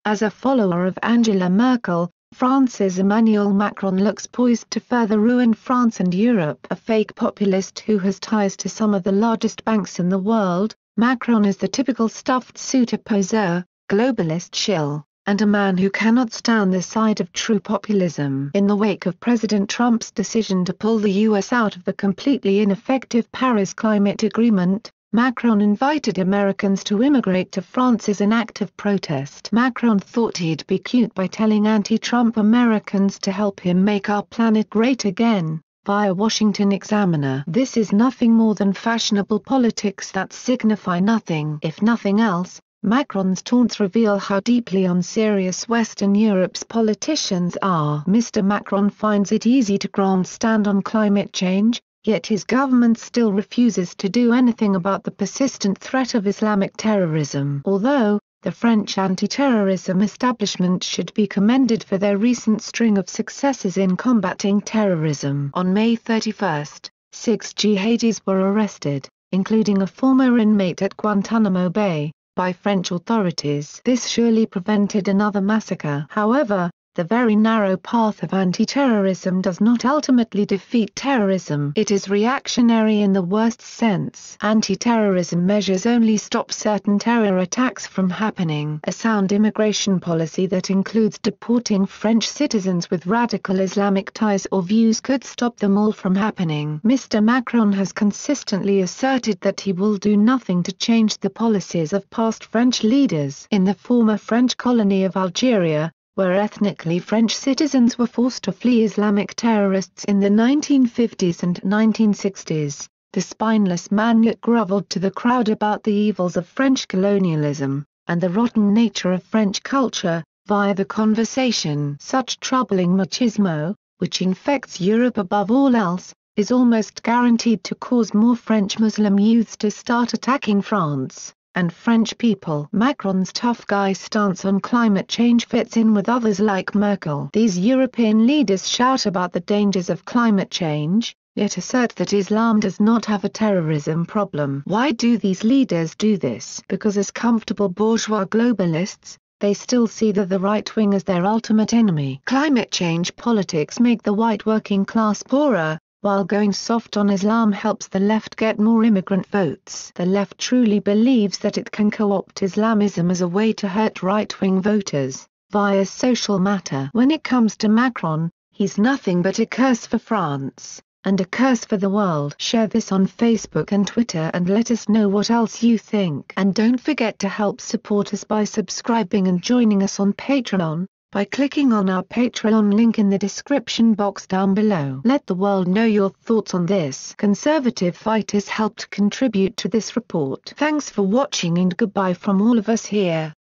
As a follower of Angela Merkel, France's Emmanuel Macron looks poised to further ruin France and Europe. A fake populist who has ties to some of the largest banks in the world, Macron is the typical stuffed suitor poseur, globalist shill, and a man who cannot stand the side of true populism. In the wake of President Trump's decision to pull the U.S. out of the completely ineffective Paris Climate Agreement, Macron invited Americans to immigrate to France as an act of protest. Macron thought he'd be cute by telling anti-Trump Americans to help him make our planet great again, via Washington Examiner. This is nothing more than fashionable politics that signify nothing. If nothing else, Macron's taunts reveal how deeply unserious Western Europe's politicians are. Mr. Macron finds it easy to grandstand on climate change, yet his government still refuses to do anything about the persistent threat of Islamic terrorism. Although, the French anti-terrorism establishment should be commended for their recent string of successes in combating terrorism. On May 31, 6 jihadis were arrested, including a former inmate at Guantanamo Bay, by French authorities. This surely prevented another massacre. However, the very narrow path of anti-terrorism does not ultimately defeat terrorism. It is reactionary in the worst sense. Anti-terrorism measures only stop certain terror attacks from happening. A sound immigration policy that includes deporting French citizens with radical Islamic ties or views could stop them all from happening. Mr. Macron has consistently asserted that he will do nothing to change the policies of past French leaders. In the former French colony of Algeria, where ethnically French citizens were forced to flee Islamic terrorists in the 1950s and 1960s, the spineless man groveled to the crowd about the evils of French colonialism, and the rotten nature of French culture, via the conversation. Such troubling machismo, which infects Europe above all else, is almost guaranteed to cause more French Muslim youths to start attacking France and French people. Macron's tough guy stance on climate change fits in with others like Merkel. These European leaders shout about the dangers of climate change, yet assert that Islam does not have a terrorism problem. Why do these leaders do this? Because as comfortable bourgeois globalists, they still see the right wing as their ultimate enemy. Climate change politics make the white working class poorer, while going soft on Islam helps the left get more immigrant votes. The left truly believes that it can co-opt Islamism as a way to hurt right-wing voters, via social matter. When it comes to Macron, he's nothing but a curse for France, and a curse for the world. Share this on Facebook and Twitter and let us know what else you think. And don't forget to help support us by subscribing and joining us on Patreon, by clicking on our Patreon link in the description box down below. Let the world know your thoughts on this. Conservative fighters helped contribute to this report. Thanks for watching and goodbye from all of us here.